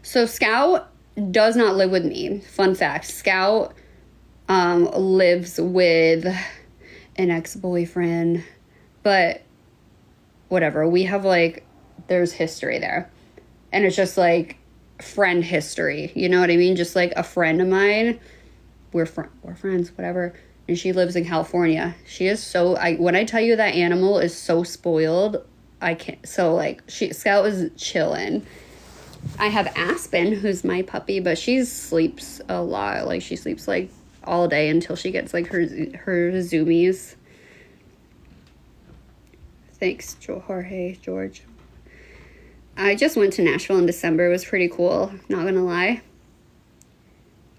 So Scout does not live with me. Fun fact, Scout lives with an ex-boyfriend, but whatever. We have like, there's history there. And it's just like friend history. You know what I mean? Just like a friend of mine. We're friends, whatever. And she lives in California. She is so, when I tell you that animal is so spoiled, I can't. So like, Scout is chilling. I have Aspen, who's my puppy, but she sleeps a lot. Like, she sleeps like all day until she gets like her zoomies. Thanks, George. I just went to Nashville in December. It was pretty cool, not gonna lie.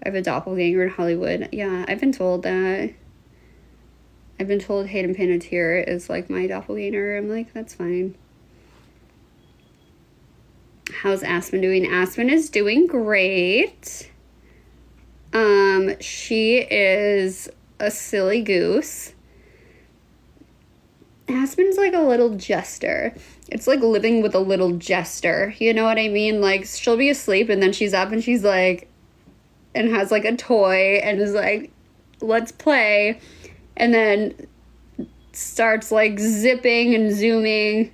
I have a doppelganger in Hollywood. Yeah, I've been told that. I've been told Hayden Panettiere is like my doppelganger. I'm like, that's fine. How's Aspen doing? Aspen is doing great. She is a silly goose. Aspen's like a little jester. It's like living with a little jester. You know what I mean? Like, she'll be asleep and then she's up and she's like, and has like a toy and is like, let's play. And then starts like zipping and zooming.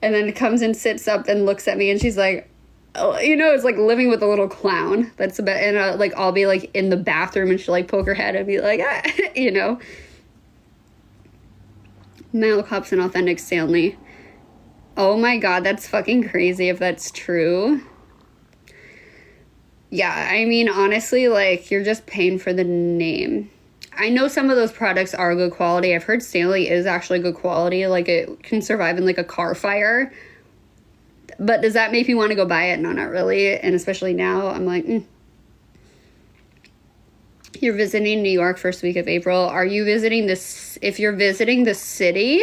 And then comes and sits up and looks at me and she's like, oh, you know, it's like living with a little clown. That's about, and like, I'll be like in the bathroom and she'll like poke her head and be like, ah, you know. Malcop's an authentic Stanley. Oh my god, that's fucking crazy if that's true. Yeah, I mean, honestly, like, you're just paying for the name. I know some of those products are good quality. I've heard Stanley is actually good quality. Like, it can survive in, like, a car fire. But does that make me want to go buy it? No, not really. And especially now, I'm like, You're visiting New York first week of April. Are you visiting this? If you're visiting the city,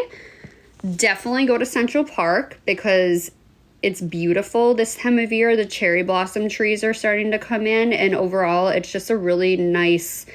definitely go to Central Park because it's beautiful this time of year. The cherry blossom trees are starting to come in, and overall, it's just a really nice,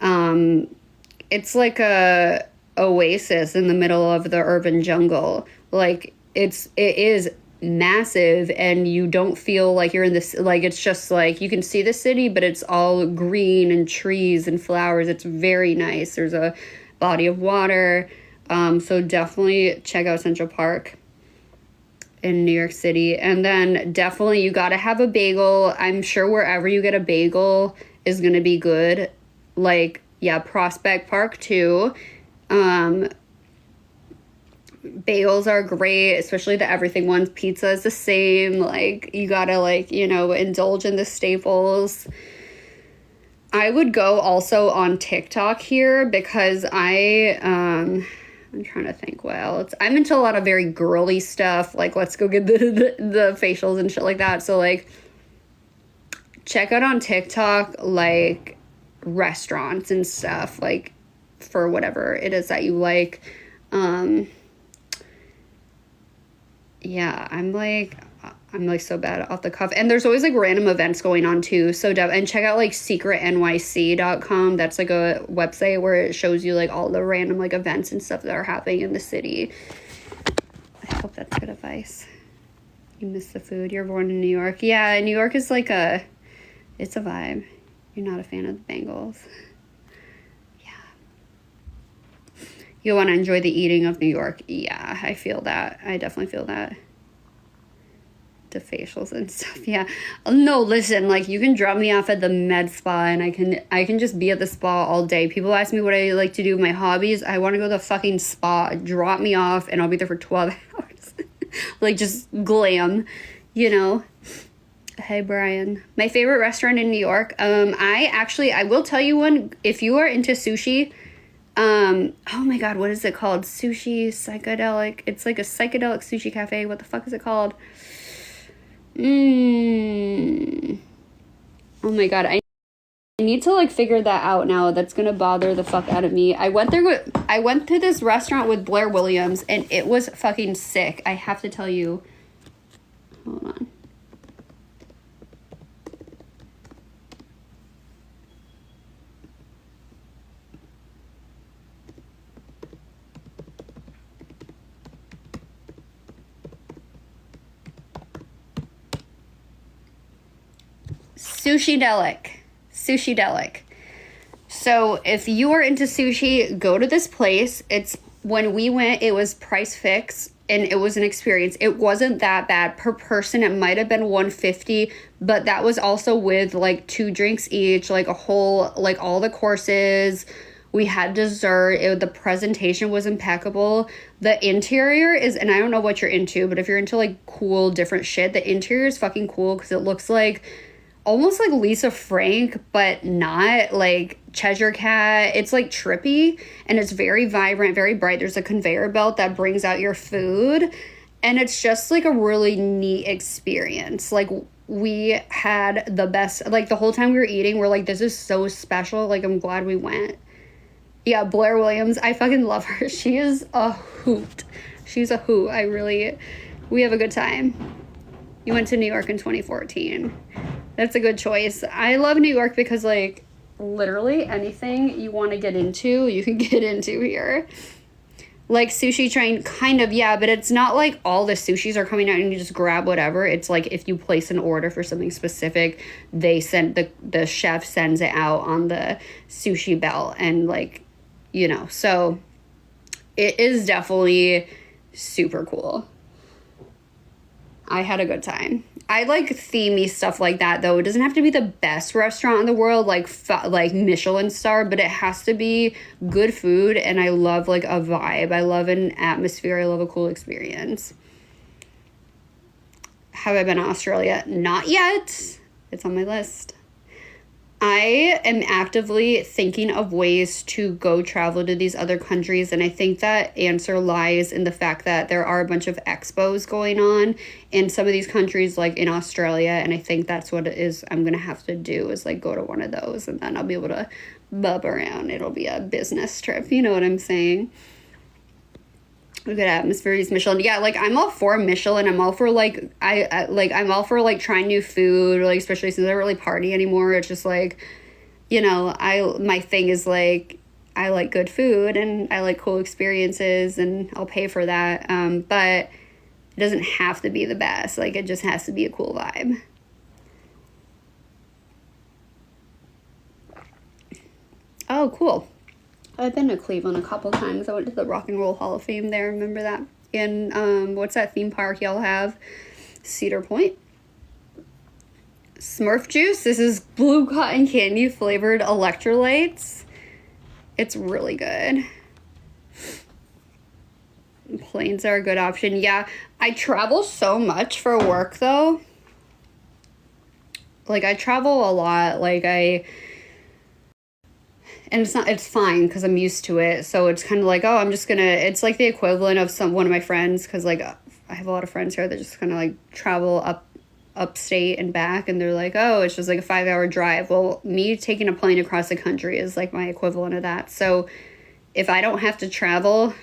it's like a oasis in the middle of the urban jungle. Like, it is massive, and you don't feel like you're in this, like, it's just like you can see the city, but it's all green and trees and flowers. It's very nice. There's a body of water. So definitely check out Central Park in New York City. And then definitely you got to have a bagel. I'm sure wherever you get a bagel is going to be good. Like, yeah, Prospect Park too. Bagels are great, especially the everything ones. Pizza is the same. Like, you got to, like, you know, indulge in the staples. I would go also on TikTok here because I'm trying to think what else. I'm into a lot of very girly stuff. Like, let's go get the facials and shit like that. So, like, check out on TikTok, like, restaurants and stuff, like, for whatever it is that you like. Yeah, I'm like so bad off the cuff. And there's always like random events going on too. So and check out like secretnyc.com. That's like a website where it shows you like all the random like events and stuff that are happening in the city. I hope that's good advice. You miss the food. You're born in New York. Yeah, New York is like it's a vibe. You're not a fan of the Bengals. You want to enjoy the eating of New York. Yeah, I feel that. I definitely feel that. The facials and stuff. Yeah. No, listen, like, you can drop me off at the med spa and I can just be at the spa all day. People ask me what I like to do with my hobbies. I want to go to the fucking spa. Drop me off and I'll be there for 12 hours. Like, just glam, you know. Hey, Brian. My favorite restaurant in New York. I will tell you one. If you are into sushi, oh my god, what is it called? Sushi psychedelic. It's like a psychedelic sushi cafe. What the fuck is it called? Oh my god, I need to like figure that out now. That's gonna bother the fuck out of me. I went to this restaurant with Blair Williams and it was fucking sick. I have to tell you. Hold on. Sushi Delic. Sushi Delic. So if you are into sushi, go to this place. When we went, it was price fix and it was an experience. It wasn't that bad per person. It might have been $150, but that was also with like 2 drinks each, like a whole, like all the courses. We had dessert. The presentation was impeccable. The interior is, and I don't know what you're into, but if you're into like cool, different shit, the interior is fucking cool because it looks like almost like Lisa Frank, but not like Cheshire Cat. It's like trippy and it's very vibrant, very bright. There's a conveyor belt that brings out your food and it's just like a really neat experience. Like we had the best, like the whole time we were eating, we're like, this is so special. Like I'm glad we went. Yeah, Blair Williams, I fucking love her. She is a hoot. She's a hoot. We have a good time. You went to New York in 2014. That's a good choice. I love New York because, like, literally anything you want to get into, you can get into here. Like, Sushi Train, kind of, yeah, but it's not like all the sushis are coming out and you just grab whatever. It's like if you place an order for something specific, they send, the chef sends it out on the sushi belt and, like, you know. So, it is definitely super cool. I had a good time. I like themey stuff like that, though. It doesn't have to be the best restaurant in the world, like Michelin star, but it has to be good food, and I love, like, a vibe. I love an atmosphere. I love a cool experience. Have I been to Australia? Not yet. It's on my list. I am actively thinking of ways to go travel to these other countries, and I think that answer lies in the fact that there are a bunch of expos going on in some of these countries, like in Australia, and I think that's what it is I'm going to have to do is, like, go to one of those, and then I'll be able to bub around. It'll be a business trip, you know what I'm saying? Good atmospheres, Michelin. Yeah, like, I'm all for Michelin. I'm all for, like, I'm all for, like, trying new food, like, especially since I don't really party anymore. It's just, like, you know, my thing is, like, I like good food and I like cool experiences and I'll pay for that. But it doesn't have to be the best. Like, it just has to be a cool vibe. Oh, cool. I've been to Cleveland a couple times. I went to the Rock and Roll Hall of Fame there. Remember that? In, what's that theme park y'all have? Cedar Point. Smurf juice. This is blue cotton candy flavored electrolytes. It's really good. Planes are a good option. Yeah, I travel so much for work, though. Like, I travel a lot. Like, and it's fine because I'm used to it. So it's kind of like, oh, I'm just gonna, it's like the equivalent of one of my friends, because, like, I have a lot of friends here that just kind of, like, travel upstate and back, and they're like, oh, it's just like a 5-hour drive. Well, me taking a plane across the country is like my equivalent of that. So if I don't have to travel,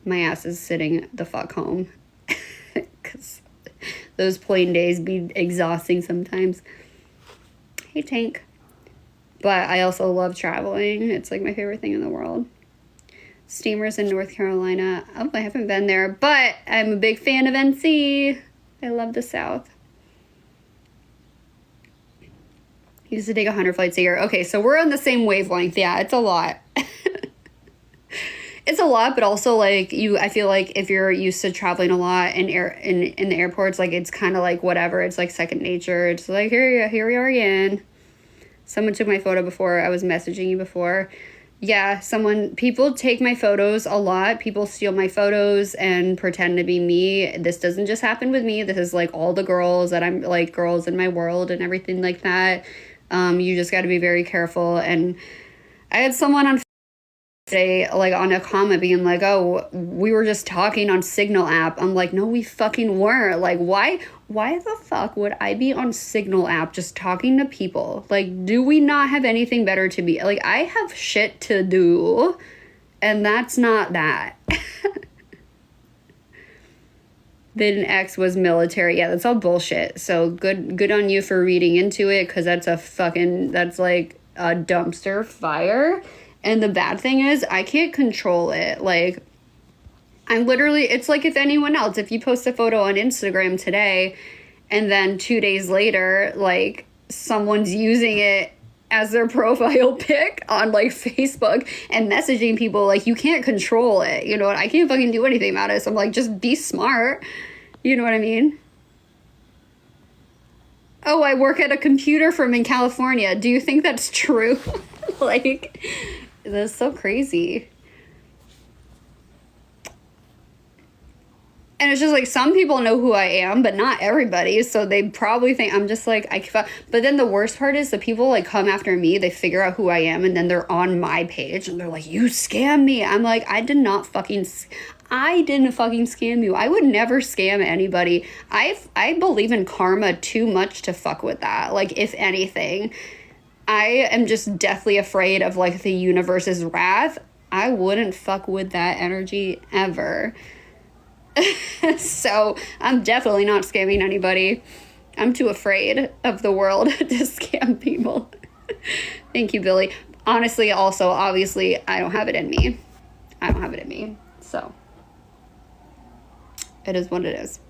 my ass is sitting the fuck home, because those plane days be exhausting sometimes. Hey, Tank. But I also love traveling. It's, like, my favorite thing in the world. Steamers in North Carolina. Oh, I haven't been there, but I'm a big fan of NC. I love the South. Used to take 100 flights a year. Okay, so we're on the same wavelength. Yeah, it's a lot. It's a lot, but also, like, I feel like if you're used to traveling a lot in the airports, like, it's kind of like whatever. It's like second nature. It's like, here we are again. Someone took my photo before. I was messaging you before. Yeah, people take my photos a lot. People steal my photos and pretend to be me. This doesn't just happen with me. This is, like, all the girls that I'm, like, girls in my world and everything like that. You just got to be very careful. And I had someone on today, like, on a comment being like, oh, we were just talking on Signal app. I'm like, no, we fucking weren't. Like, why the fuck would I be on Signal app just talking to people? Like, do we not have anything better to be? Like, I have shit to do, and that's not that. Then X was military. Yeah, that's all bullshit. So good on you for reading into it, because that's like a dumpster fire. And the bad thing is, I can't control it. Like, it's like if anyone else, if you post a photo on Instagram today and then 2 days later, like, someone's using it as their profile pic on like Facebook and messaging people. Like, you can't control it, you know what? I can't fucking do anything about it. So I'm like, just be smart, you know what I mean? Oh, I work at a computer firm in California. Do you think that's true? Like, that's so crazy. And it's just like, some people know who I am, but not everybody. So they probably think I'm just like, but then the worst part is the people like come after me, they figure out who I am, and then they're on my page and they're like, you scammed me. I'm like, I didn't fucking scam you. I would never scam anybody. I believe in karma too much to fuck with that. Like, if anything, I am just deathly afraid of like the universe's wrath. I wouldn't fuck with that energy ever. So I'm definitely not scamming anybody. I'm too afraid of the world to scam people. Thank you, Billy. Honestly, also, obviously, I don't have it in me. So it is what it is.